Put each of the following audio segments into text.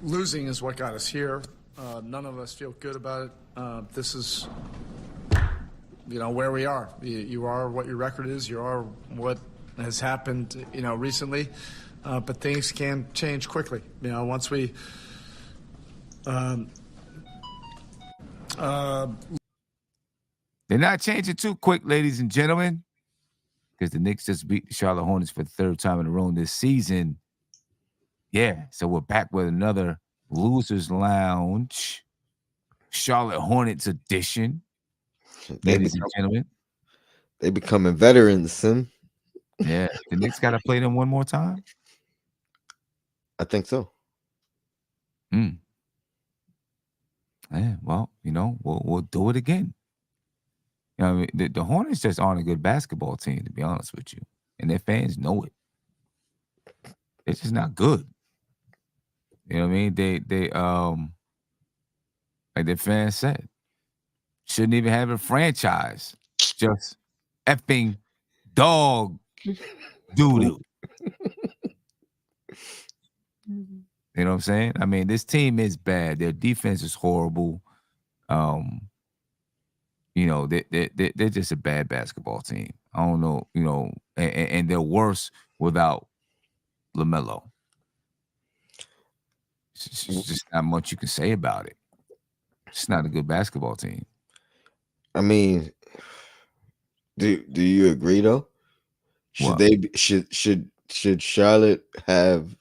Losing is what got us here. None of us feel good about it. This is, where we are. You are what your record is. You are what has happened, recently. But things can change quickly. Once we. They're not changing too quick, ladies and gentlemen, because the Knicks just beat the Charlotte Hornets for the third time in a row this season. Yeah, so we're back with another Losers Lounge, Charlotte Hornets edition, ladies and gentlemen. They becoming veterans, Sim. Yeah, the Knicks got to play them one more time? I think so. Yeah, well, we'll do it again. I mean, the Hornets just aren't a good basketball team, to be honest with you. And their fans know it. They're just not good. You know what I mean? They like their fans said, shouldn't even have a franchise. Just effing dog doo-doo. You know what I'm saying? I mean, this team is bad. Their defense is horrible. They're just a bad basketball team. I don't know, and they're worse without LaMelo. It's just not much you can say about it. It's not a good basketball team. I mean, do you agree though? Should Charlotte have?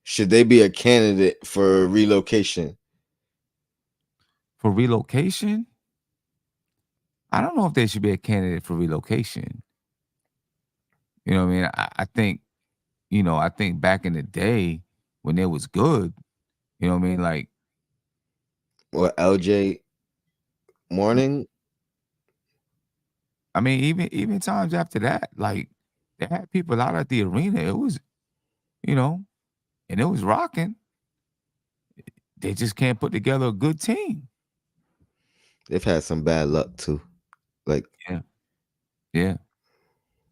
Should they be a candidate for relocation? For relocation? I don't know if they should be a candidate for relocation. You know what I mean? I think, I think back in the day when it was good, you know what I mean? Like, what, LJ Morning? I mean, even times after that, like they had people out at the arena. It was, and it was rocking. They just can't put together a good team. They've had some bad luck too. Like, yeah.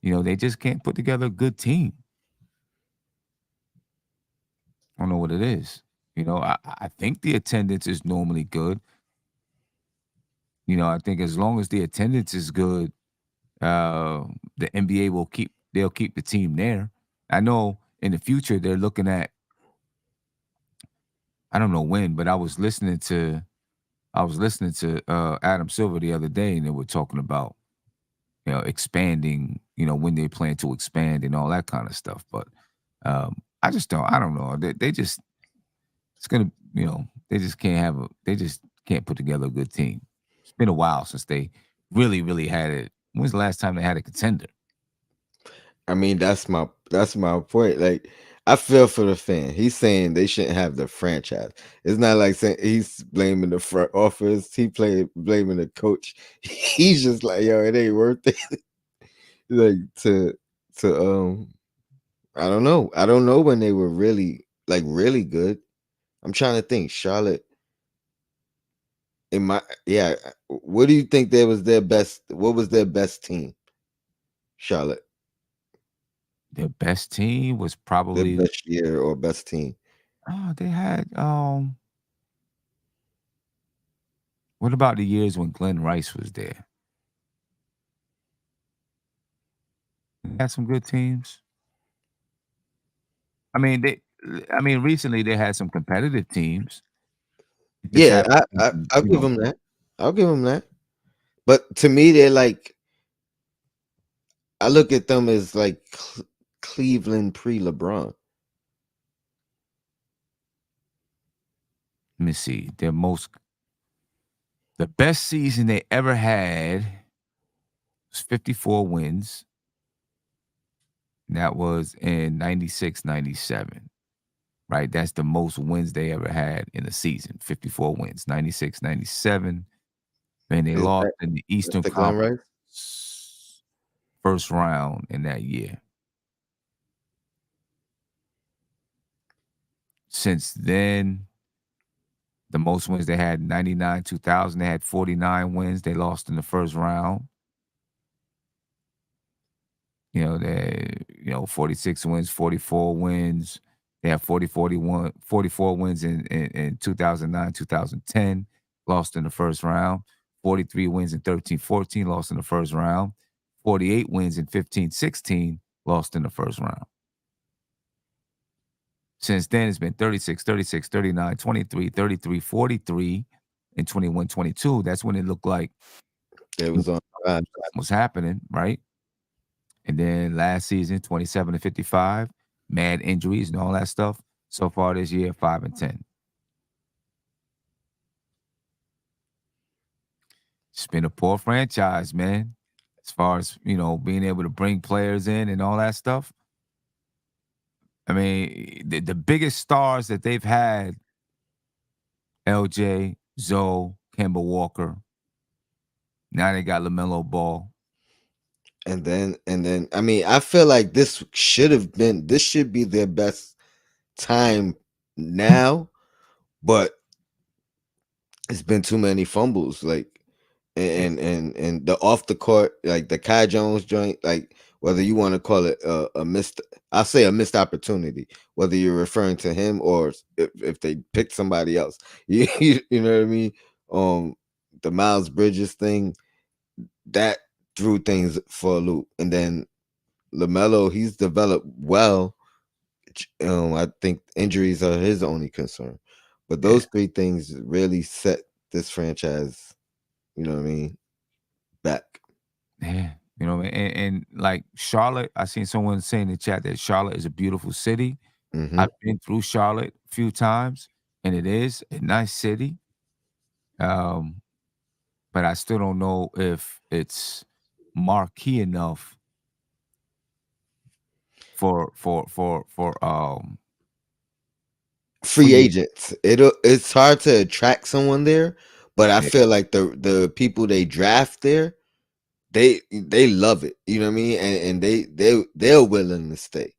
They just can't put together a good team. I don't know what it is. I think the attendance is normally good. I think as long as the attendance is good, the NBA they'll keep the team there. I know in the future they're looking at, I don't know when, but I was listening to Adam Silver the other day, and they were talking about, expanding, when they plan to expand and all that kind of stuff. But I don't know. They just, it's going to, they just can't put together a good team. It's been a while since they really, really had it. When's the last time they had a contender? I mean, that's my point. Like, I feel for the fan. He's saying they shouldn't have the franchise. It's not like saying he's blaming the front office. Blaming the coach. He's just like, yo, it ain't worth it. Like to I don't know. I don't know when they were really good. I'm trying to think. Charlotte. What do you think was their best? What was their best team? Charlotte. Their best team was probably their best year or best team. Oh, they had what about the years when Glenn Rice was there? They had some good teams. I mean, recently they had some competitive teams. Yeah, I'll give them that. I'll give them that. But to me, they're like, I look at them as like Cleveland pre-LeBron. Let me see. The best season they ever had was 54 wins. That was in 96-97. Right? That's the most wins they ever had in a season. 54 wins. 96-97. And they lost in the Eastern Conference first round in that year. Since then, the most wins they had, 99-2000, they had 49 wins. They lost in the first round. 46 wins, 44 wins. They have 44 wins in 2009, 2010, lost in the first round. 43 wins in 13-14, lost in the first round. 48 wins in 15-16, lost in the first round. Since then, it's been 36, 36, 39, 23, 33, 43, and 21, 22. That's when it looked like It was on the rise. was happening, right? And then last season, 27-55, mad injuries and all that stuff. So far this year, 5-10. It's been a poor franchise, man. As far as, being able to bring players in and all that stuff. I mean, the biggest stars that they've had, LJ, Zoe, Kemba Walker. Now they got LaMelo Ball. And then, I mean, I feel like this should be their best time now, but it's been too many fumbles, like, and the off the court, like the Kai Jones joint, like whether you want to call it a missed, I'll say a missed opportunity, whether you're referring to him or if they picked somebody else, you know what I mean? The Miles Bridges thing that threw things for a loop, and then LaMelo, he's developed well. I think injuries are his only concern, but those three things really set this franchise, you know what I mean, back. Yeah. And like Charlotte, I seen someone say in the chat that Charlotte is a beautiful city. Mm-hmm. I've been through Charlotte a few times, and it is a nice city. But I still don't know if it's marquee enough for Free agents. It's hard to attract someone there, but I feel like the people they draft there, they love it. You know what I mean? And they're willing to stay.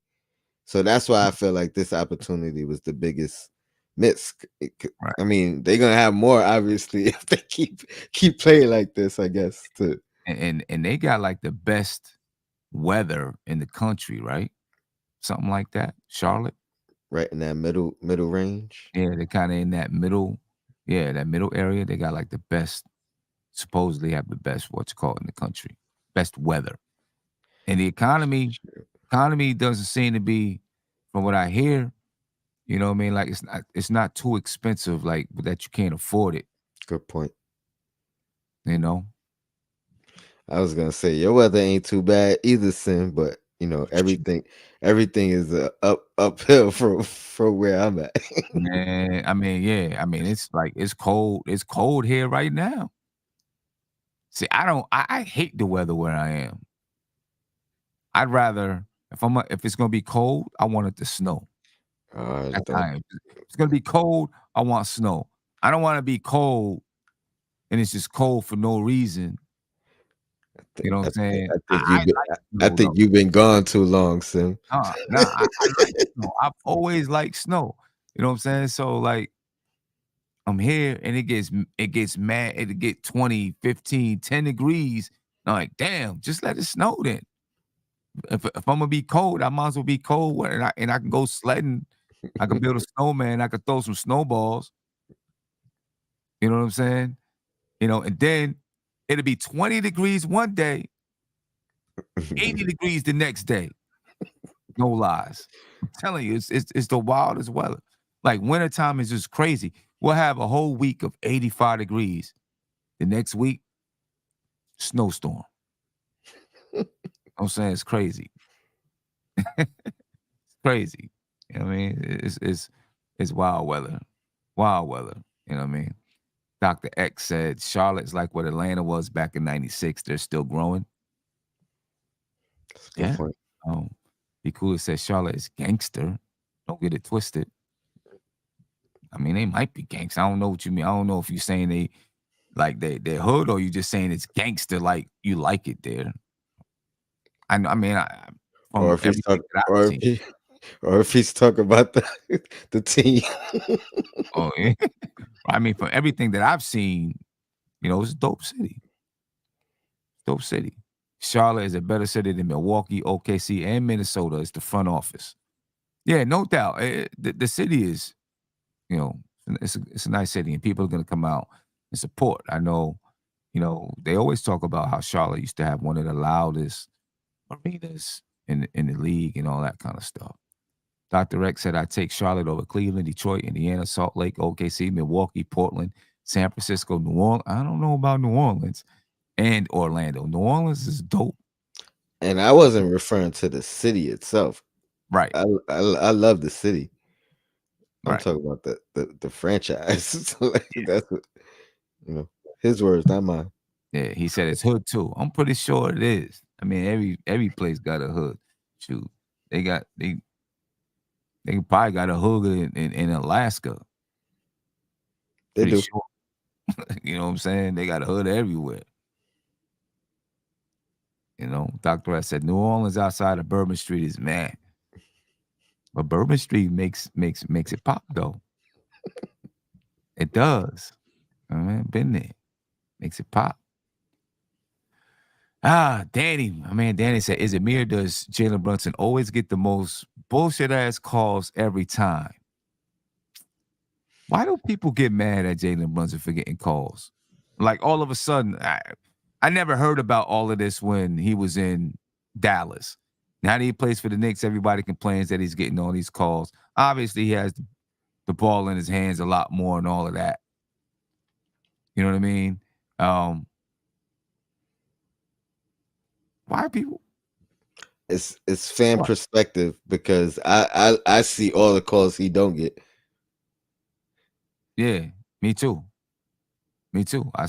So that's why I feel like this opportunity was the biggest miss. Right. I mean, they're gonna have more obviously if they keep playing like this, I guess. Too. And they got like the best weather in the country, right? Something like that. Charlotte. Right in that middle range. Yeah, they're kind of in that middle. Yeah, that middle area. They got like the best. Supposedly have the best what's called in the country, best weather, and the economy doesn't seem to be, from what I hear, you know what I mean, like it's not too expensive, like that you can't afford it. Good point. You know, I was gonna say your weather ain't too bad either, Sim, but everything is uphill from where I'm at. man. I mean, yeah. I mean, it's like it's cold. It's cold here right now. See, I hate the weather where I am. I'd rather if it's gonna be cold, I want it to snow. That's how I am. If it's gonna be cold, I want snow. I don't want to be cold and it's just cold for no reason. You know what I'm saying? I think you've been gone too long, Sim. I like snow. I've always liked snow. You know what I'm saying? So like I'm here and it gets mad. It get 20, 15, 10 degrees. I'm like, damn, just let it snow then. If I'm gonna be cold, I might as well be cold and I can go sledding. I can build a snowman. I can throw some snowballs. You know what I'm saying? And then it'll be 20 degrees one day, 80 degrees the next day. No lies. I'm telling you, it's the wildest weather. Like wintertime is just crazy. We'll have a whole week of 85 degrees. The next week, snowstorm. I'm saying it's crazy. It's crazy. You know what I mean? It's wild weather. Wild weather. You know what I mean? Dr. X said Charlotte's like what Atlanta was back in 96. They're still growing. That's a good point. Be Cool said Charlotte is gangster. Don't get it twisted. I mean, they might be gangster. I don't know what you mean. I don't know if you're saying they're hood or you just saying it's gangster like you like it there. Or if he's talking about the team. Oh yeah. I mean, from everything that I've seen, it's a dope city. Dope city. Charlotte is a better city than Milwaukee, OKC, and Minnesota. It's the front office. Yeah, no doubt. The city is, you know, it's a nice city, and people are gonna come out and support. I know, they always talk about how Charlotte used to have one of the loudest arenas in the league and all that kind of stuff. Dr. X said, "I take Charlotte over Cleveland, Detroit, Indiana, Salt Lake, OKC, Milwaukee, Portland, San Francisco, New Orleans." I don't know about New Orleans and Orlando. New Orleans is dope. And I wasn't referring to the city itself. Right, I love the city. I'm right. talking about the franchise. So, like, that's what, his words, not mine. Yeah, he said it's hood too. I'm pretty sure it is. I mean, every place got a hood. Shoot, they probably got a hood in Alaska. They Pretty do. sure. You know what I'm saying? They got a hood everywhere. Dr. S said New Orleans outside of Bourbon Street is mad. But Bourbon Street makes it pop though. It does. I mean, been there. Makes it pop. Danny, my man Danny said, "Is it me or does Jalen Brunson always get the most bullshit ass calls every time? Why do people get mad at Jalen Brunson for getting calls? Like all of a sudden, I never heard about all of this when he was in Dallas. Now that he plays for the Knicks, everybody complains that he's getting all these calls. Obviously, he has the ball in his hands a lot more and all of that. You know what I mean? Why are people? It's fan What? perspective because I see all the calls he don't get. Yeah, me too. Me too. I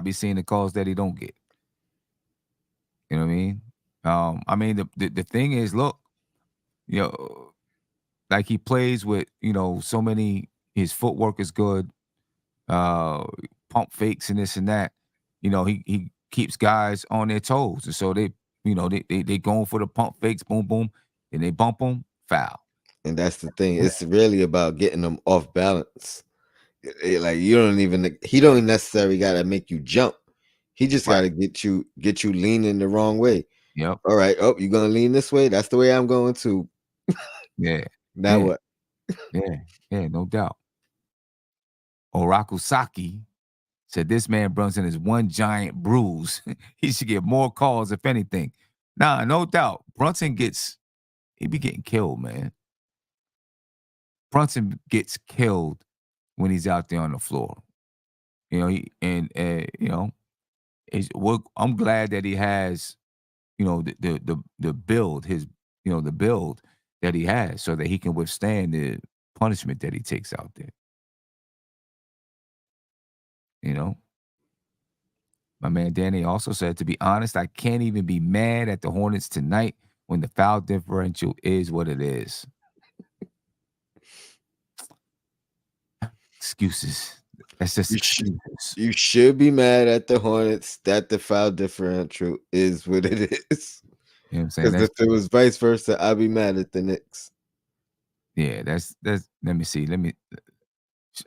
be seeing the calls that he don't get. You know what I mean? I mean the thing is, look, you know, like he plays with, so many. His footwork is good. Uh, Pump fakes and this and that. He keeps guys on their toes, and so they going for the pump fakes, boom boom, and they bump them, foul. And that's the thing. It's really about getting them off balance. Like he don't necessarily got to make you jump. He just got Right. to get you leaning the wrong way. Yep. All right. Oh, you're gonna lean this way. That's the way I'm going to. Yeah. Now Yeah. what? Yeah. Yeah. No doubt. Oraku Saki said this man Brunson is one giant bruise. He should get more calls, if anything. Nah, no doubt. He be getting killed, man. Brunson gets killed when he's out there on the floor. I'm glad that he has, the build, the build that he has so that he can withstand the punishment that he takes out there. You know? My man Danny also said, to be honest, I can't even be mad at the Hornets tonight when the foul differential is what it is. Excuses. That's just excuses. You should be mad at the Hornets that the foul differential is what it is. You know what I'm saying? Because if it was vice versa, I'd be mad at the Knicks. Yeah, that's let me see.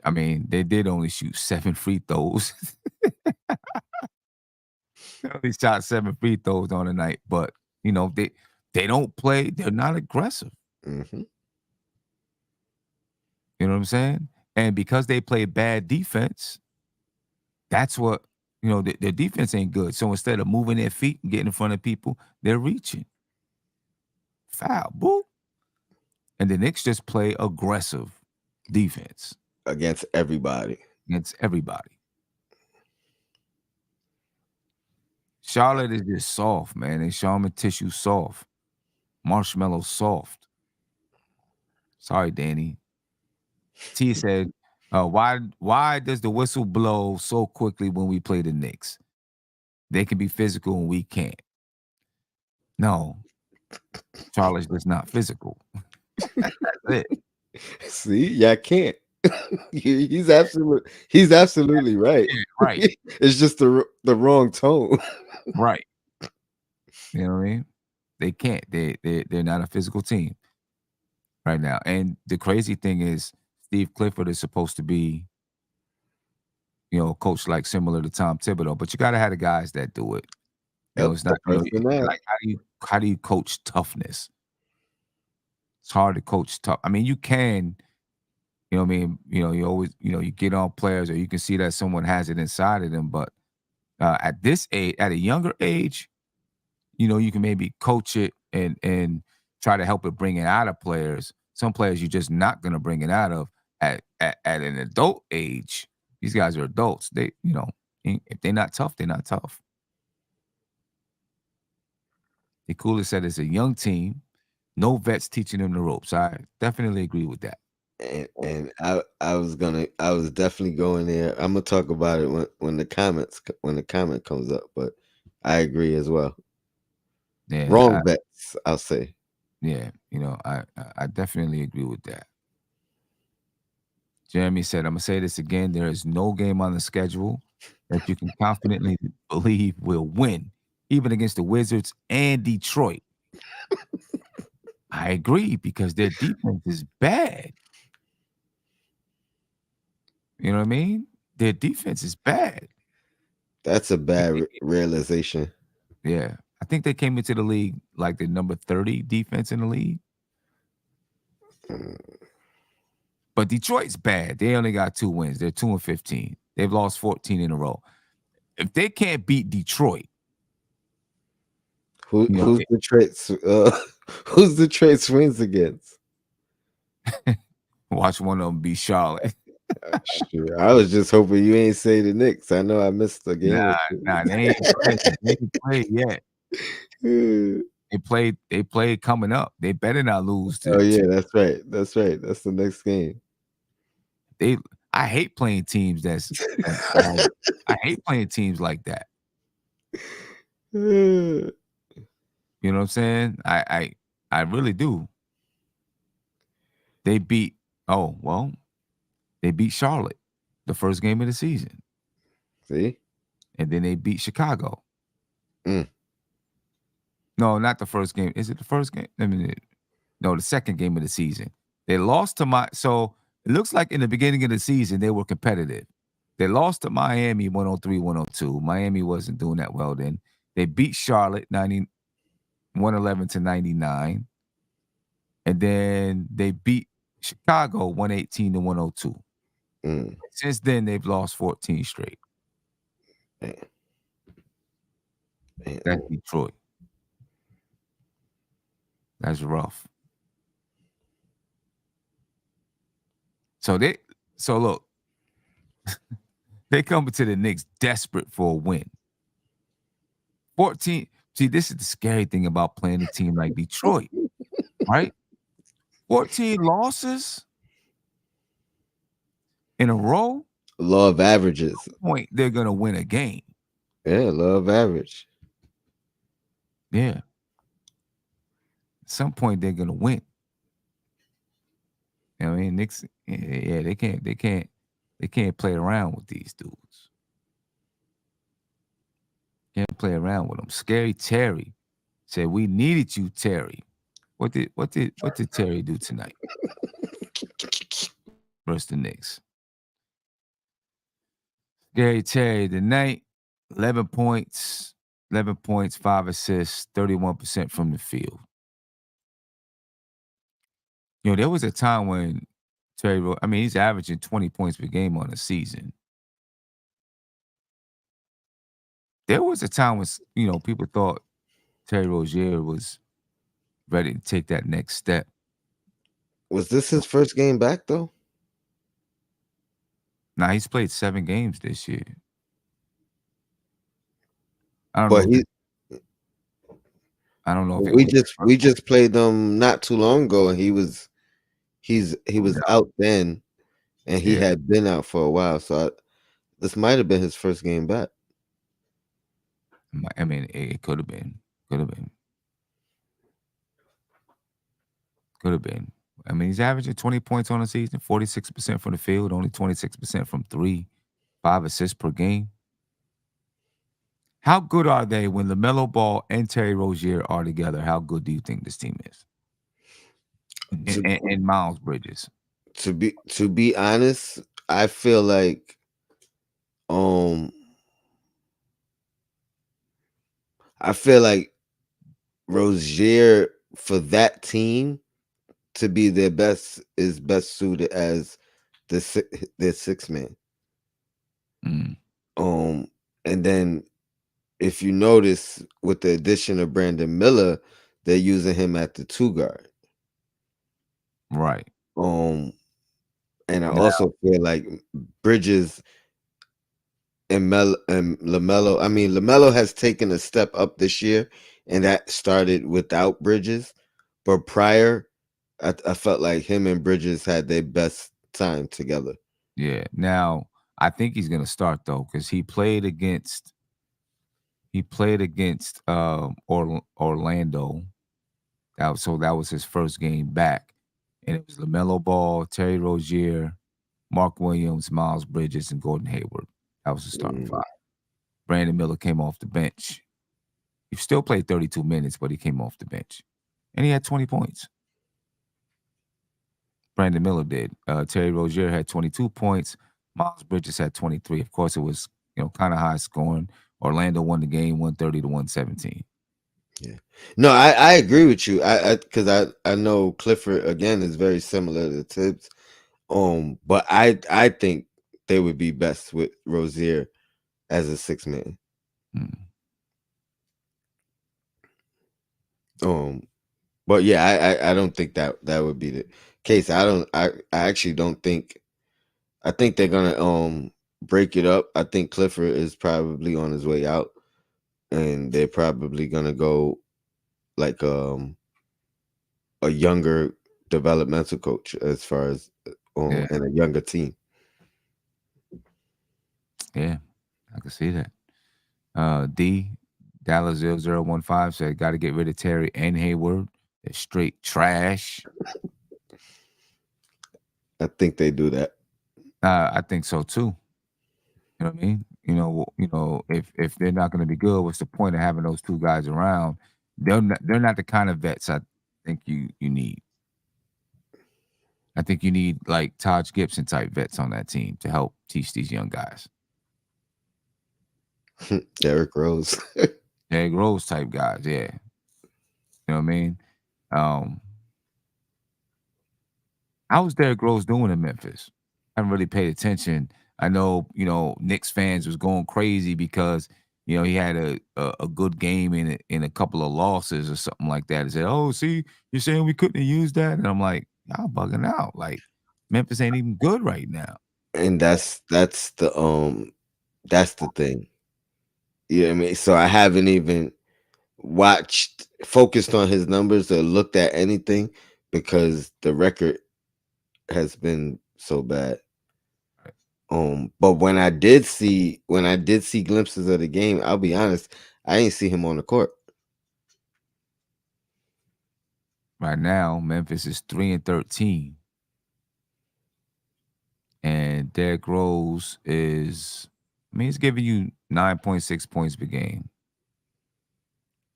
I mean, they did only shoot 7 free throws. They only shot 7 free throws on the night, but they don't play, they're not aggressive. Mm-hmm. You know what I'm saying? And because they play bad defense, that's what their defense ain't good. So instead of moving their feet and getting in front of people, they're reaching. Foul, boo. And the Knicks just play aggressive defense Against everybody. against everybody. Charlotte is just soft, man. They Charmin tissue soft. Marshmallow soft. Sorry, Danny. T said, why does the whistle blow so quickly when we play the Knicks? They can be physical and we can't. No. Charlotte's just not physical. That's it. See, y'all can't. He's absolutely right. Yeah, right. It's just the wrong tone. Right. You know what I mean? They can't. They're not a physical team right now. And the crazy thing is, Steve Clifford is supposed to be, coach like similar to Tom Thibodeau, but you gotta have the guys that do it. Yep, It's not the person that- like how do you coach toughness? It's hard to coach tough. I mean, you can, you know what I mean? You always, you get on players or you can see that someone has it inside of them. But at this age, at a younger age, you can maybe coach it and try to help it bring it out of players. Some players you're just not gonna bring it out of at an adult age. These guys are adults. If they're not tough, they're not tough. The Cooler said it's a young team, no vets teaching them the ropes. I definitely agree with that. And I was definitely going there. I'm gonna talk about it when the comment comes up, but I agree as well. Yeah, Wrong bets, I'll say. yeah, I definitely agree with that. Jeremy said, I'm gonna say this again. There is no game on the schedule that you can confidently believe will win, even against the Wizards and Detroit. I agree because their defense is bad. You know what I mean? Their defense is bad. That's a bad realization. Yeah. I think they came into the league like the number 30 defense in the league. But Detroit's bad. They only got 2 wins. They're 2-15. They've lost 14 in a row. If they can't beat Detroit, who's Detroit's who's Detroit's wins against? Watch one of them beat Charlotte. Sure. I was just hoping you ain't say the Knicks. I know I missed the game. Nah, they ain't played yet. They played coming up. They better not lose to. Oh yeah, that's right. That's right. That's the next game. I hate playing teams I hate playing teams like that. You know what I'm saying? I really do. They beat Charlotte the first game of the season. See? And then they beat Chicago. Mm. No, not the first game. Is it the first game? No, the second game of the season. They lost to so it looks like in the beginning of the season they were competitive. They lost to Miami 103-102. Miami wasn't doing that well then. They beat Charlotte 111-99. And then they beat Chicago 118-102. Mm. Since then, they've lost 14 straight. Man. That's Detroit. That's rough. So look, they come to the Knicks desperate for a win. 14. See, this is the scary thing about playing a team like Detroit, right? 14 losses in a row. Law of averages. At some point, they're gonna win a game. Yeah, law of average. Yeah. At some point, they're gonna win. You know what I mean? Knicks, yeah, they can't play around with these dudes. Can't play around with them. Scary Terry said, "We needed you, Terry." What did Terry do tonight versus the Knicks? Scary Terry tonight, 11 points, 5 assists, 31% from the field. There was a time when Terry, he's averaging 20 points per game on a season. There was a time when, people thought Terry Rozier was ready to take that next step. Was this his first game back, though? Nah, he's played 7 games this year. I don't know. We just played them not too long ago, and he was out then, and he had been out for a while. So this might have been his first game back. It could have been. He's averaging 20 points on the season, 46% from the field, only 26% from 3, 5 assists per game. How good are they when LaMelo Ball and Terry Rozier are together? How good do you think this team is? And Miles Bridges. To be honest, I feel like Rozier for that team to be their best is best suited as their six man. Mm, Um, and then if you notice with the addition of Brandon Miller, they're using him at the two guard. right. Um, and I Now, also feel like Bridges and Lamelo. I mean, Lamelo has taken a step up this year, and that started without Bridges. But prior, I felt like him and Bridges had their best time together. yeah. Now, I think he's gonna start though, because he played against Orlando. That was his first game back, and it was LaMelo Ball, Terry Rozier, Mark Williams, Miles Bridges, and Gordon Hayward. That was the starting Mm. five. Brandon Miller came off the bench. He still played 32 minutes, but he came off the bench, and he had 20 points. Brandon Miller did. Terry Rozier had 22 points. Miles Bridges had 23. Of course, it was kind of high scoring. Orlando won the game 130 to 117. Yeah. No, I agree with you. I because I know Clifford again is very similar to Tibbs. But I think they would be best with Rozier as a six man. Mm. Um, but yeah, I don't think that would be the case. I actually don't think. I think they're gonna break it up. I think Clifford is probably on his way out, and they're probably gonna go like a younger developmental coach as far as Yeah, and a younger team. yeah, I can see that. D Dallas 0015 said, "Got to get rid of Terry and Hayward. They're straight trash." I think they do that. I think so too. You know what I mean? If they're not going to be good, what's the point of having those two guys around? They're not the kind of vets I think you need. I think you need like Taj Gibson type vets on that team to help teach these young guys. Derrick Rose. Derrick Rose type guys, yeah. You know what I mean? Um, How's Derrick Rose doing in Memphis? I haven't really paid attention. I know, Knicks fans was going crazy because, he had a good game in a couple of losses or something like that. And said, "Oh, see, you're saying we couldn't have used that?" And I'm like, "Y'all bugging out. Like, Memphis ain't even good right now." And that's the thing. You know what I mean? So I haven't even focused on his numbers or looked at anything because the record has been so bad. But when I did see glimpses of the game, I'll be honest, I ain't see him on the court. Right now, Memphis is 3-13, and Derrick Rose is, I mean, he's giving you 9.6 points per game,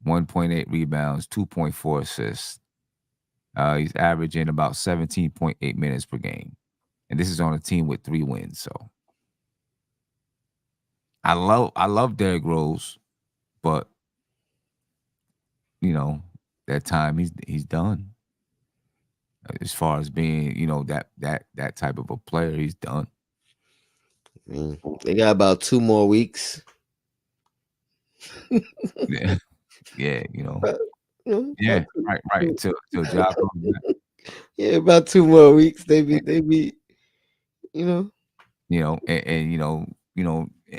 1.8 rebounds, 2.4 assists. He's averaging about 17.8 minutes per game, and this is on a team with 3 wins. So I love Derrick Rose, but you know that time he's done. As far as being that type of a player, he's done. They got about 2 more weeks. Yeah, yeah, About, yeah, about two, right. Till Ja comes back. yeah, about 2 more weeks. They be, you know. And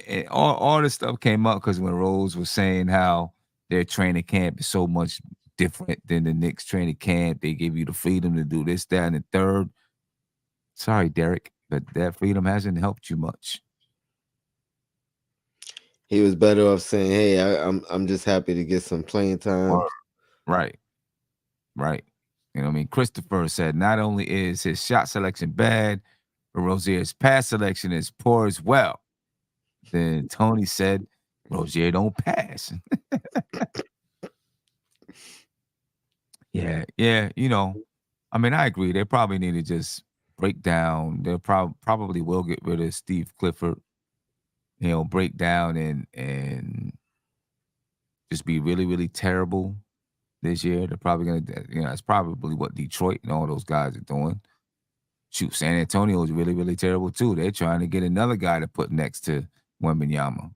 and all this stuff came up because when Rose was saying how their training camp is so much different than the Knicks training camp, they give you the freedom to do this, that, and the third. Sorry, Derek, but that freedom hasn't helped you much. He was better off saying, "Hey, I'm just happy to get some playing time." Or right, right. You know what I mean? Christopher said not only is his shot selection bad, but Rozier's pass selection is poor as well. Then Tony said Rozier don't pass. Yeah, yeah, I mean, I agree. They probably need to just break down. They'll probably will get rid of Steve Clifford. Break down and just be really, really terrible. this year. They're probably going to, it's probably what Detroit and all those guys are doing. Shoot, San Antonio is really, really terrible too. They're trying to get another guy to put next to Wembanyama.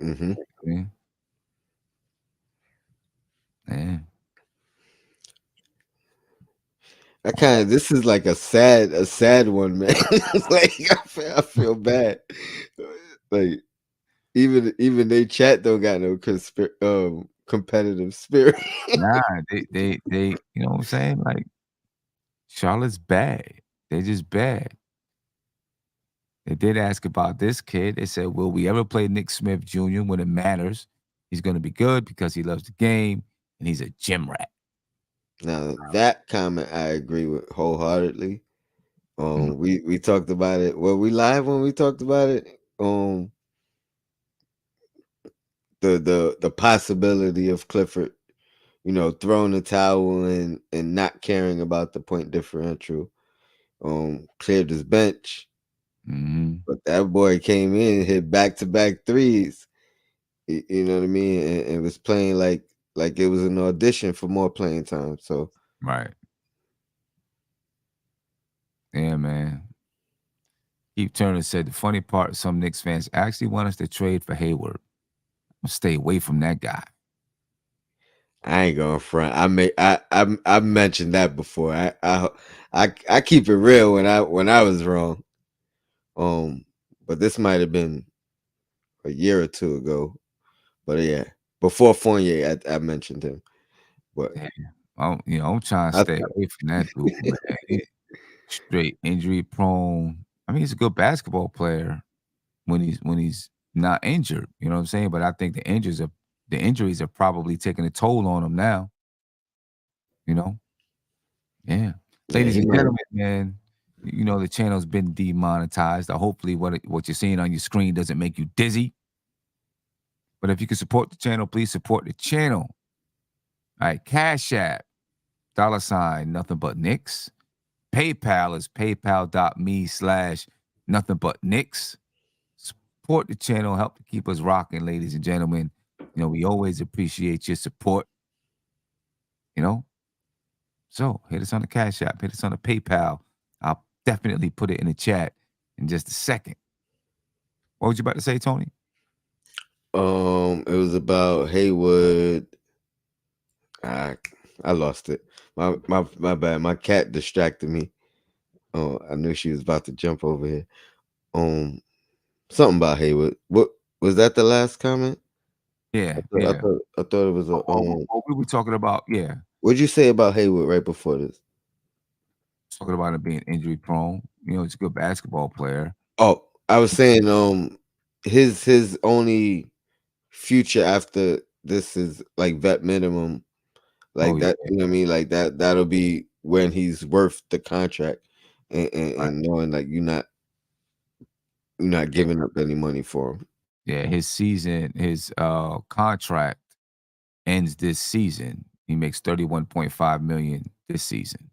Mm-hmm. Yeah. Yeah. This is like a sad one, man. Like I feel bad. Like even they chat don't got no competitive spirit. Nah, they, you know what I'm saying? Like, Charlotte's bad. They're just bad. They did ask about this kid. They said, "Will we ever play Nick Smith Jr. when it matters? He's going to be good because he loves the game and he's a gym rat." Now that comment I agree with wholeheartedly. Mhm. We talked about it. Were we live when we talked about it? The possibility of Clifford, throwing the towel and not caring about the point differential. Cleared his bench, Mhm. but that boy came in, hit back-to-back threes. You know what I mean? And was playing like it was an audition for more playing time. So Right. Yeah, man. Keith Turner said the funny part, some Knicks fans actually want us to trade for Hayward. Stay away from that guy. I ain't going front. I mentioned that before. I keep it real when I was wrong. But this might have been a year or two ago. But yeah, before Fournier, I mentioned him. But Yeah. I'm trying to I stay away from that dude, man. He's straight injury prone. I mean, he's a good basketball player when he's not injured. You know what I'm saying? But I think the injuries are probably taking a toll on him now. You know? Yeah. yeah, Ladies he and might. gentlemen, man, the channel's been demonetized. Hopefully what you're seeing on your screen doesn't make you dizzy. But if you can support the channel, please support the channel. All right, Cash App, $ nothing but Knicks. PayPal is paypal.me/nothing but Knicks. Support the channel, help to keep us rocking, ladies and gentlemen. We always appreciate your support, you know? So hit us on the Cash App, hit us on the PayPal. I'll definitely put it in the chat in just a second. What was you about to say, Tony? It was about Haywood. I I lost it. My bad. My cat distracted me. Oh, I knew she was about to jump over here. Um, Something about Haywood. What was that? The last comment? Yeah, yeah. I thought it was a What we were talking about, yeah. What'd you say about Haywood right before this? Talking about him being injury prone. He's a good basketball player. Oh, I was saying his only future after this is like vet minimum, Oh like yeah, that. You know what I mean? Like that'll be when he's worth the contract, right. and knowing like you're not Yeah, giving up any money for him. yeah. His contract ends this season. He makes 31.5 million this season.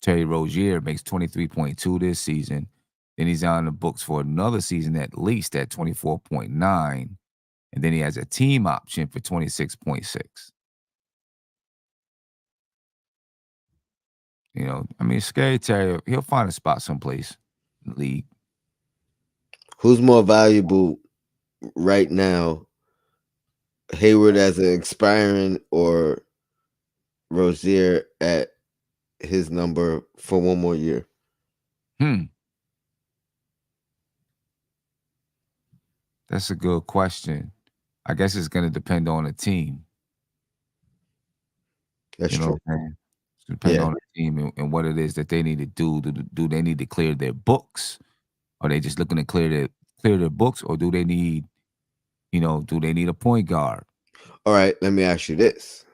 Terry Rozier makes 23.2 this season. Then he's on the books for another season at least at 24.9. And then he has a team option for 26.6. I mean, Scary Terry, he'll find a spot someplace in the league. Who's more valuable right now, Hayward as an expiring or Rozier at his number for one more year? Hmm. That's a good question. I guess it's going to depend on the team. That's You know true. what I'm saying? It's depend Yeah. on the team and what it is that they need to do. Do they need to clear their books? Are they just looking to clear their books, or do they need a point guard? All right. Let me ask you this: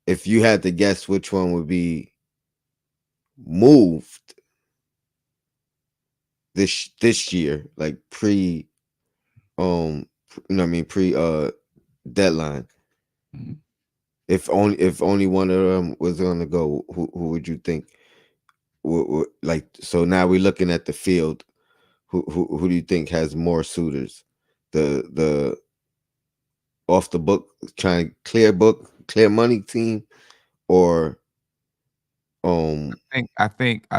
if you had to guess which one would be moved this year, like pre pre deadline, Mhm. if only one of them was going to go, who would you think? Like, so now we're looking at the field. Who do you think has more suitors? the off the book, trying to clear money team, or I think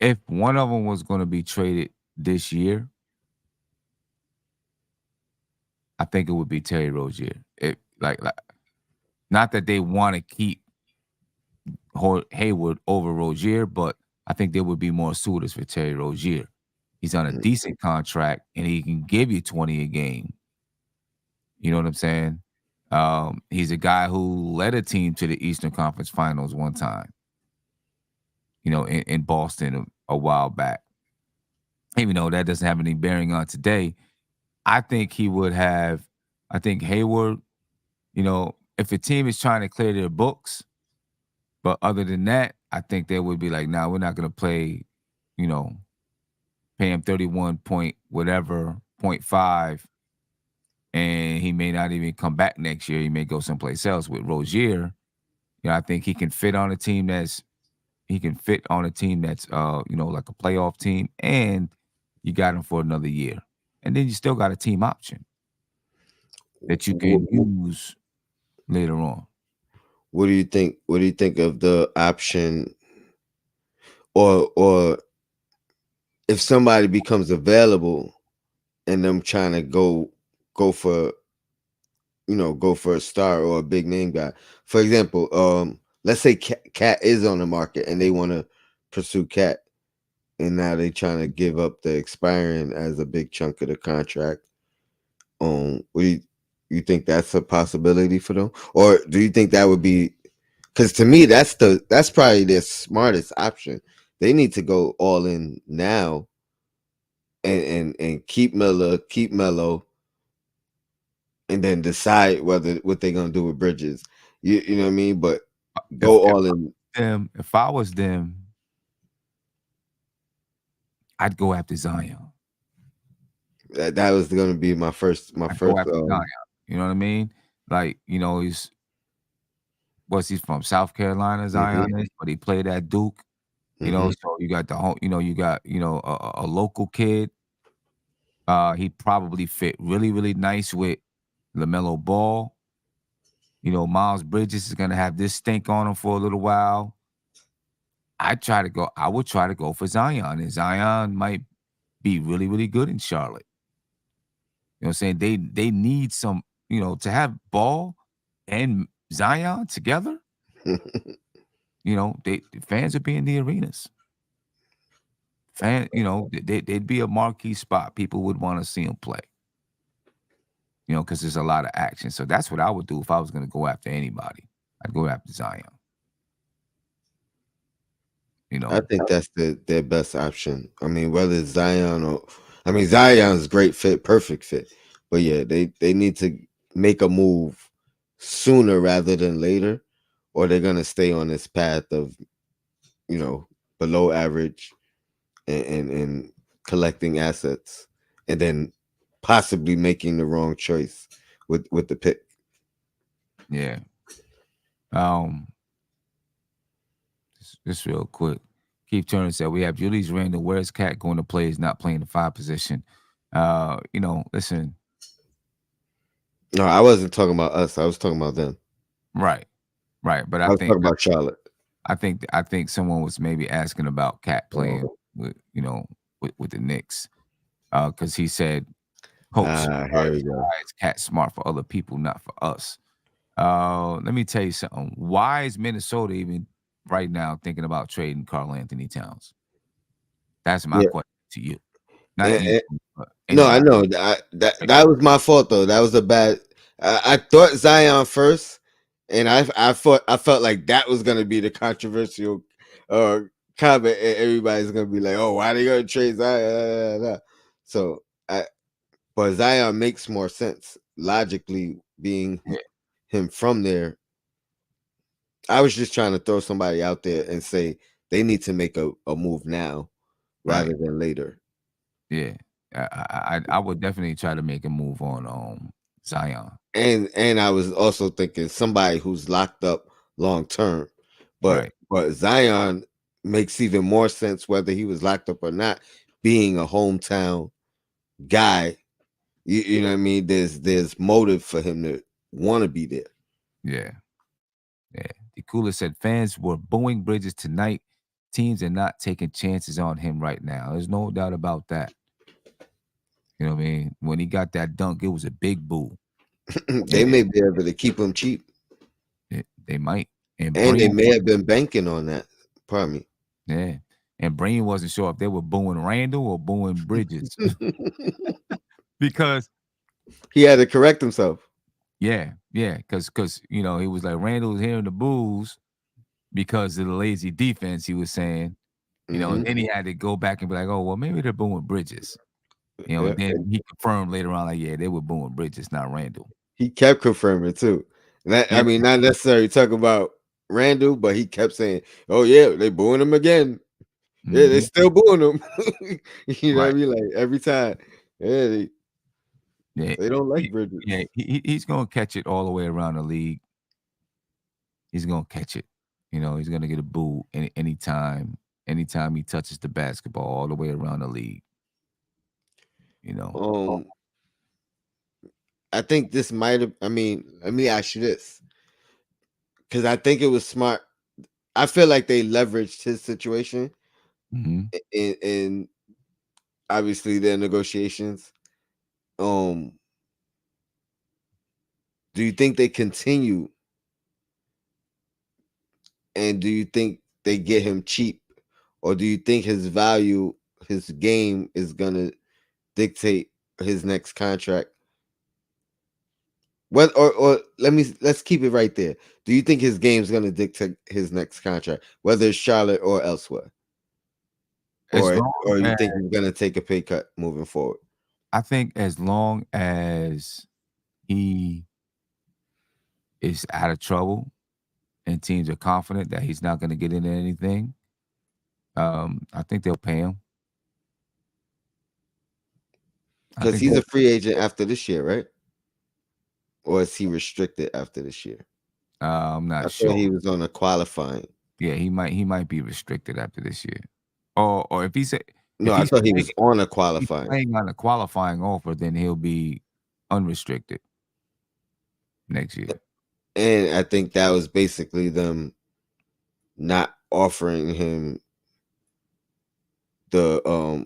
if one of them was going to be traded this year, I think it would be Terry Rozier. It like not that they want to keep Hayward over Rozier, but I think there would be more suitors for Terry Rozier. He's on a decent contract and he can give you 20 a game. You know what I'm saying? He's a guy who led a team to the Eastern Conference Finals one time, in Boston a while back. Even though that doesn't have any bearing on today, I think he would have. I think Hayward, if a team is trying to clear their books, but other than that, I think they would be like, nah, we're not going to play, you know, pay him 31 point whatever, point 5, and he may not even come back next year. He may go someplace else. With Rozier, I think he can fit on a team that's like a playoff team, and you got him for another year. And then you still got a team option that you can use later on. What do you think? What do you think of the option, or if somebody becomes available and them trying to go for go for a star or a big name guy? For example, let's say Cat is on the market and they want to pursue Cat, and now they trying to give up the expiring as a big chunk of the contract. What do you think that's a possibility for them, or do you think that would be? Because to me, that's probably their smartest option. They need to go all in now, and keep Melo, and then decide what they're gonna do with Bridges. You know what I mean? But go all in. If I was them, I'd go after Zion. That was going to be my first. Zion. You know what I mean? Like, he's from South Carolina, Zion is, but he played at Duke. So you got the whole, you got a local kid. He probably fit really, really nice with LaMelo Ball. Miles Bridges is gonna have this stink on him for a little while. I would try to go for Zion, and Zion might be really, really good in Charlotte. You know what I'm saying? They need some, to have Ball and Zion together. The fans would be in the arenas. They'd be a marquee spot. People would want to see them play. Because there's a lot of action. So that's what I would do if I was going to go after anybody. I'd go after Zion. I think that's their best option. I mean, whether it's Zion Zion's great fit, perfect fit. But yeah, they need to make a move sooner rather than later, or they're gonna stay on this path of, below average and collecting assets, and then possibly making the wrong choice with the pick. Yeah. Just real quick. Keith Turner said, we have Julius Randle. Where's Cat going to play? He's not playing the 5 position. Listen. No, I wasn't talking about us. I was talking about them. Right. But I was talking about Charlotte. I think someone was maybe asking about Cat playing with the Knicks. Because he said, Coach, why is Cat smart for other people, not for us? Let me tell you something. Why is Minnesota even right now thinking about trading Karl Anthony Towns? That's my question to you. No, I know that was my fault though. That was a bad. I thought Zion first, and I felt like that was gonna be the controversial comment. And everybody's gonna be like, "Oh, why are they gonna trade Zion?" So but Zion makes more sense logically, being him from there. I was just trying to throw somebody out there and say they need to make a move now rather than later. Yeah, I would definitely try to make a move on Zion. And I was also thinking somebody who's locked up long term, but Zion makes even more sense whether he was locked up or not, being a hometown guy You know what I mean? There's motive for him to want to be there. Yeah. The cooler said fans were booing Bridges tonight. Teams are not taking chances on him right now. There's no doubt about that. You know what I mean? When he got that dunk, it was a big boo. They may be able to keep him cheap, They might. And and they Brain, may have been banking on that. Pardon me. yeah. And Brain wasn't sure if they were booing Randall or booing Bridges. Because He had to correct himself. because he was like Randall's hearing the boos because of the lazy defense. He was saying, and then he had to go back and be like, oh well, maybe they're booing Bridges. And then he confirmed later on, like, yeah, they were booing Bridges, not Randall. He kept confirming too. I mean, not necessarily talk about Randall, but he kept saying, "Oh yeah, they booing him again. Yeah, they still booing him." You know what I mean? Like every time, they don't like Bridges. Yeah, he's gonna catch it all the way around the league. He's gonna catch it. He's gonna get a boo anytime he touches the basketball all the way around the league. I think this might have. I mean, let me ask you this, because I think it was smart. I feel like they leveraged his situation in obviously their negotiations. Do you think they continue? And do you think they get him cheap? Or do you think his value, his game is gonna dictate his next contract? What or let's keep it right there. Do you think his game is gonna dictate his next contract, whether it's Charlotte or elsewhere? Or you think he's gonna take a pay cut moving forward? I think as long as he is out of trouble and teams are confident that he's not going to get into anything, I think they'll pay him. Because he's a free agent after this year, right? Or is he restricted after this year? I'm not sure. He was on a qualifying. Yeah, he might be restricted after this year. Or if he's no, I thought he was on a qualifying. If he's playing on a qualifying offer, then he'll be unrestricted next year. And I think that was basically them not offering him the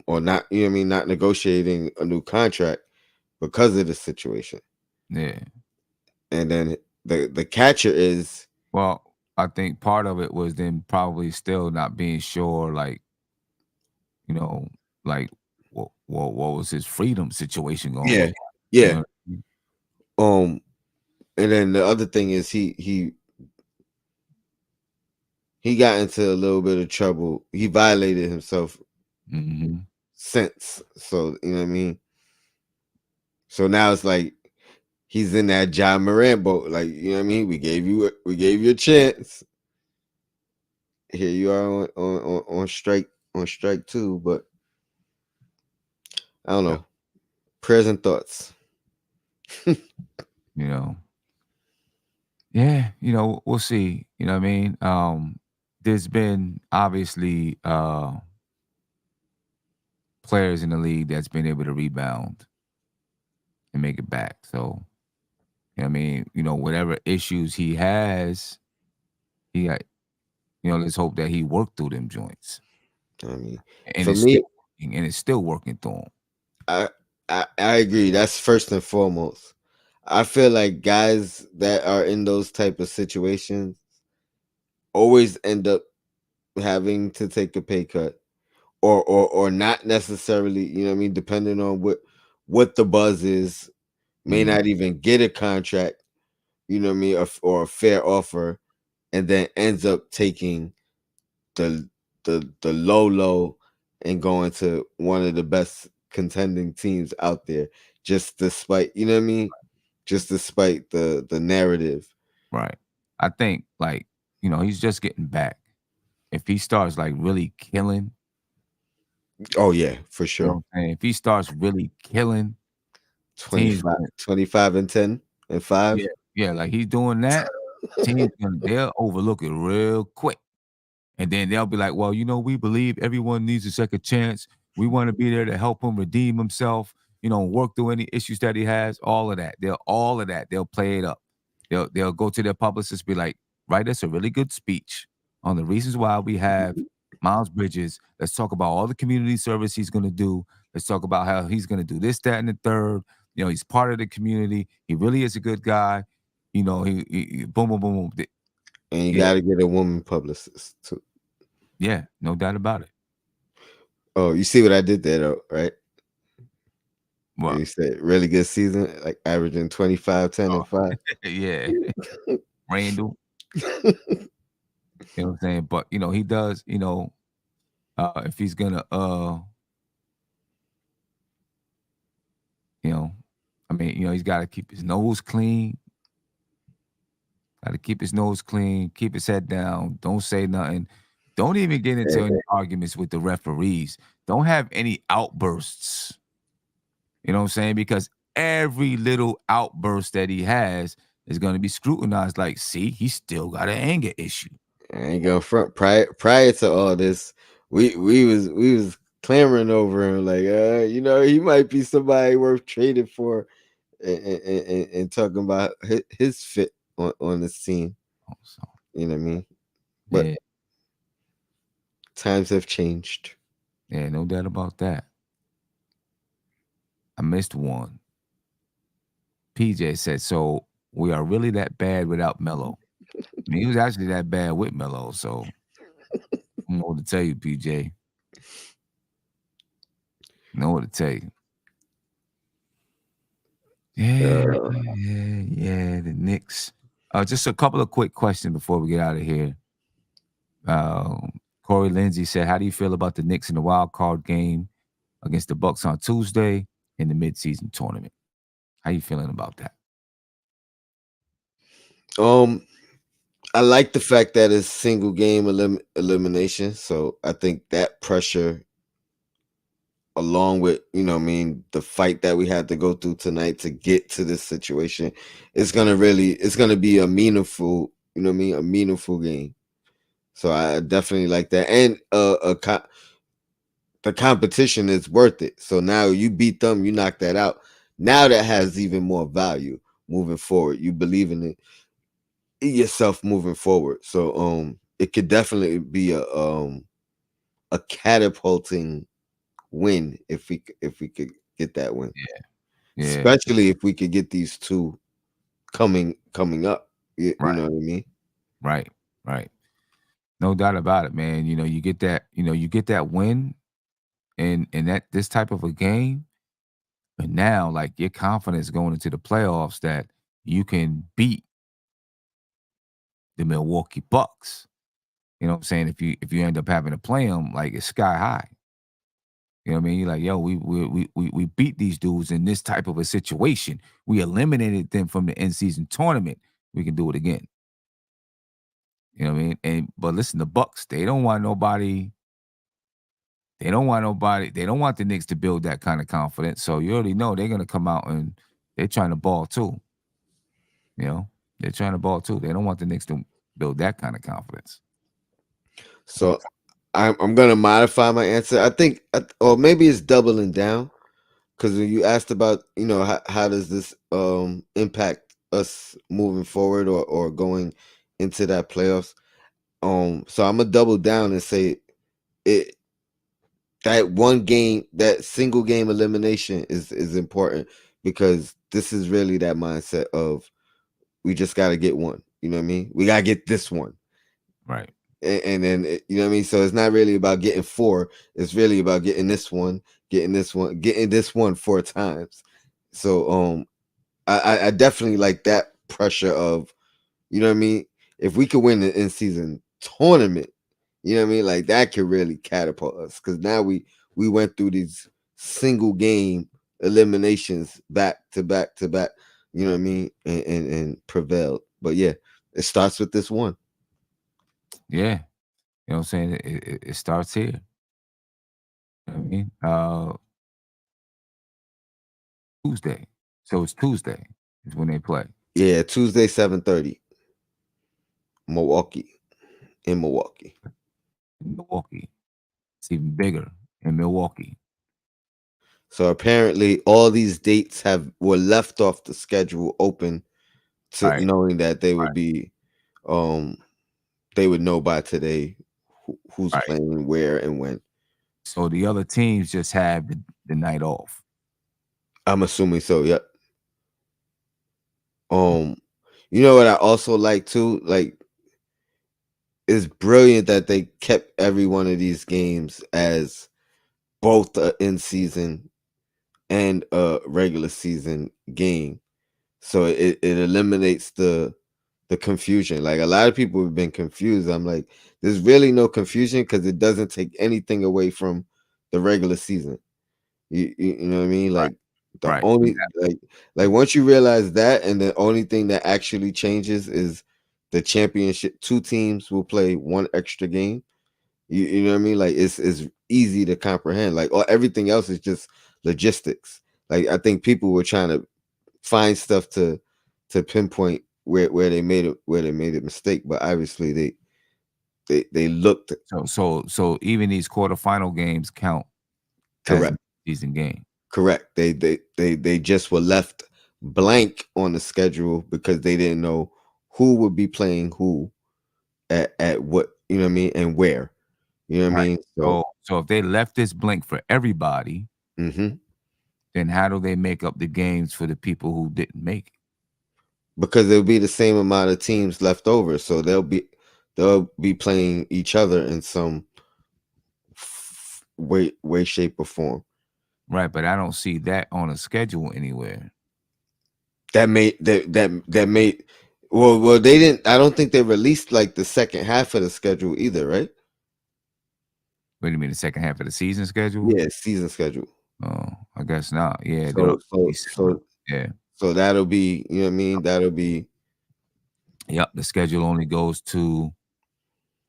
or not, not negotiating a new contract because of the situation. Yeah. And then the catcher is, well, I think part of it was them probably still not being sure, like, like what was his freedom situation going on? Yeah. And then the other thing is he got into a little bit of trouble. He violated himself since. So, you know what I mean? So now it's like he's in that John Moran boat. Like, you know what I mean? We gave you a chance. Here you are on strike too, but I don't know. Prayers and thoughts. Yeah, we'll see. You know what I mean? There's been obviously players in the league that's been able to rebound and make it back. So, you know what I mean? Whatever issues he has, he got, let's hope that he worked through them joints. I mean, and it's still working through him. I agree. That's first and foremost. I feel like guys that are in those type of situations always end up having to take a pay cut, or not necessarily. You know what I mean? Depending on what the buzz is, may not even get a contract. You know what I mean? Or a fair offer, and then ends up taking the low and going to one of the best contending teams out there, just despite, you know what I mean? Just despite the narrative. Right. I think, like, he's just getting back. If he starts like really killing. Oh yeah, for sure. If he starts really killing 25 and 10 and 5. Yeah, like he's doing that, they'll overlook it real quick. And then they'll be like, well, we believe everyone needs a second chance. We want to be there to help him redeem himself. work through any issues that he has. All of that. They'll play it up. They'll go to their publicist, be like, write us a really good speech on the reasons why we have Miles Bridges. Let's talk about all the community service he's going to do. Let's talk about how he's going to do this, that, and the third. He's part of the community. He really is a good guy. He boom, boom, boom, boom. And you Yeah. got to get a woman publicist too. Yeah, no doubt about it. Oh, you see what I did there, though, right? What? You said really good season, like averaging 25, 10, and 5. Yeah. Randall. You know what I'm saying? But he does, if he's gonna he's gotta keep his nose clean. Gotta keep his nose clean, keep his head down, don't say nothing. Don't even get into any arguments with the referees. Don't have any outbursts. You know what I'm saying? Because every little outburst that he has is going to be scrutinized. Like, see, he still got an anger issue. I ain't gonna front. Prior to all this, we was clamoring over him, like, he might be somebody worth trading for, and talking about his fit on this team. So, you know what I mean? But yeah. Times have changed. Yeah, no doubt about that. I missed one. PJ said, so we are really that bad without Melo. I mean, he was actually that bad with Melo, so I don't know what to tell you, PJ. Know what to tell you. Yeah, the Knicks. Just a couple of quick questions before we get out of here. Corey Lindsay said, how do you feel about the Knicks in the wild card game against the Bucks on Tuesday in the midseason tournament? How you feeling about that? I like the fact that it's single game elimination. So I think that pressure, along with the fight that we had to go through tonight to get to this situation, it's gonna be a meaningful, a meaningful game. So I definitely like that, and the competition is worth it. So now you beat them, you knock that out. Now that has even more value moving forward. You believe in it yourself moving forward. So it could definitely be a catapulting win if we could get that win. Yeah. Especially if we could get these two coming up. You Right. know what I mean? Right. No doubt about it, man. You get that win in that this type of a game, but now like your confidence going into the playoffs that you can beat the Milwaukee Bucks. You know what I'm saying? If you end up having to play them, like it's sky high. You know what I mean? You're like, yo, we beat these dudes in this type of a situation. We eliminated them from the in-season tournament. We can do it again. You know what I mean? But listen, the Bucks, they don't want nobody. They don't want the Knicks to build that kind of confidence. So you already know they're gonna come out and they're trying to ball too. They're trying to ball too. They don't want the Knicks to build that kind of confidence. So I'm gonna modify my answer. I think, or maybe it's doubling down, because when you asked about, how does this impact us moving forward or going into that playoffs. So I'm gonna double down and say it. That one game, that single game elimination is important, because this is really that mindset of we just got to get one. You know what I mean? We got to get this one. Right. And then, you know what I mean? So it's not really about getting 4. It's really about getting this one, getting this one 4 times. So I definitely like that pressure of, you know what I mean? If we could win the in-season tournament, you know what I mean? Like that could really catapult us, because now we went through these single game eliminations back to back to back, you know what I mean? And prevailed. But yeah, it starts with this one. Yeah. You know what I'm saying? It starts here. You know what I mean? Tuesday. So it's Tuesday is when they play. Yeah, Tuesday, 7:30. Milwaukee. In Milwaukee. In Milwaukee. It's even bigger in Milwaukee. So apparently, all these dates were left off the schedule, open to Right. knowing that they would be, they would know by today who's Right. playing where and when. So the other teams just have the night off. I'm assuming so. Yep. You know what I also like too? Like, it's brilliant that they kept every one of these games as both a in season and a regular season game. So it eliminates the confusion. Like, a lot of people have been confused. I'm like, there's really no confusion because it doesn't take anything away from the regular season. You know what I mean? Like, the Right. only like once you realize that, and the only thing that actually changes is the championship. Two teams will play one extra game. You know what I mean? Like, it's easy to comprehend. Like, everything else is just logistics. Like, I think people were trying to find stuff to pinpoint where they made a mistake, but obviously they looked So even these quarterfinal games count as correct. a season game. Correct. They just were left blank on the schedule because they didn't know who would be playing who at what, you know what I mean, and where. You know what I Right. mean? So if they left this blank for everybody, Mhm. then how do they make up the games for the people who didn't make it? Because there'll be the same amount of teams left over, so they'll be playing each other in some way, shape, or form. Right, but I don't see that on a schedule anywhere. That made well they didn't. I don't think they released like the second half of the schedule either, right? What do you mean, the second half of the season schedule? Yeah, season schedule. Oh, I guess not. Yeah, they're up to December. Yeah. So that'll be, you know what I mean? That'll be Yep, the schedule only goes to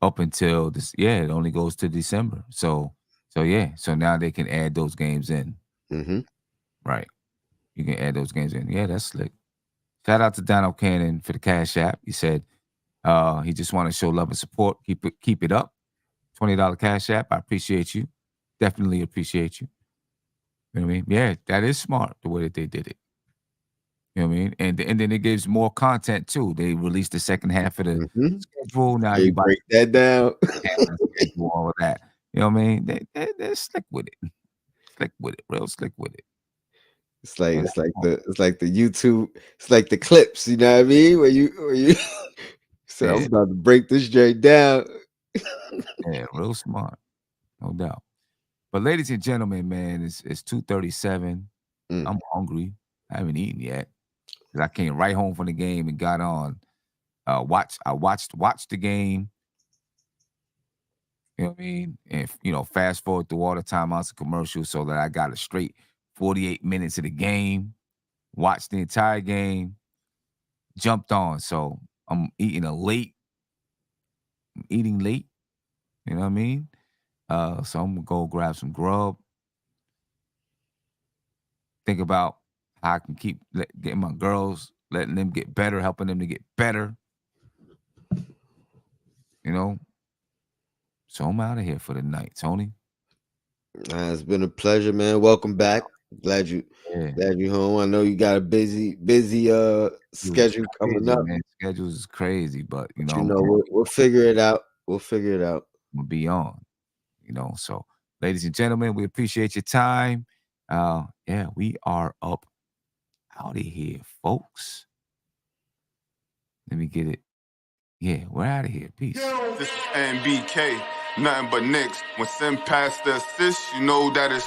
up until this. Yeah, it only goes to December. So yeah. So now they can add those games in. mhm. Right. You can add those games in. Yeah, that's slick. Shout out to Donald Cannon for the Cash App. He said he just want to show love and support. Keep it up. $20 Cash App. I appreciate you. Definitely appreciate you. You know what I mean? Yeah, that is smart the way that they did it. You know what I mean? And then it gives more content too. They released the second half of the schedule. Now They you break that down. schedule, all of that. You know what I mean? They're slick with it. Slick with it. Real slick with it. It's like the YouTube. It's like the clips. You know what I mean? Where you so I'm about to break this joint down. Yeah, real smart, no doubt. But ladies and gentlemen, man, it's 2:37. I'm hungry. I haven't eaten yet because I came right home from the game and got on. I watched the game. You know what I mean? And fast forward through all the timeouts and commercials so that I got a straight 48 minutes of the game. Watched the entire game. Jumped on. So I'm eating late. You know what I mean? So I'm gonna go grab some grub. Think about how I can keep getting my girls, letting them get better, helping them to get better. You know? So I'm out of here for the night, Tony. It's been a pleasure, man. Welcome back. Glad you home. I know you got a busy schedule coming up. Man. Schedules is crazy, but we'll figure it out. We'll figure it out. We'll be on. So ladies and gentlemen, we appreciate your time. Yeah, we are up out of here, folks. Let me get it. Yeah, we're out of here. Peace. This is NBK, nothing but Knicks. When Sim passed the assist, you know that it's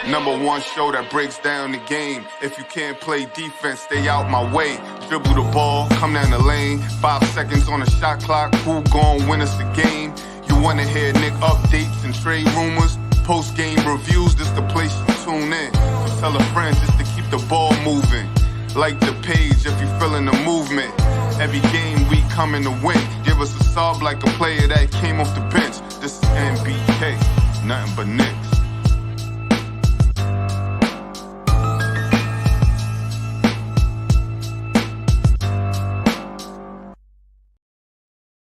#1 show that breaks down the game. If you can't play defense, stay out my way. Dribble the ball, come down the lane. 5 seconds on the shot clock. Who gon' win us the game? You wanna hear Nick updates and trade rumors? Post-game reviews, this the place you tune in. Tell a friend just to keep the ball moving. Like the page if you feeling the movement. Every game we coming to win. Give us a sub like a player that came off the bench. This is NBK, nothing but Knicks.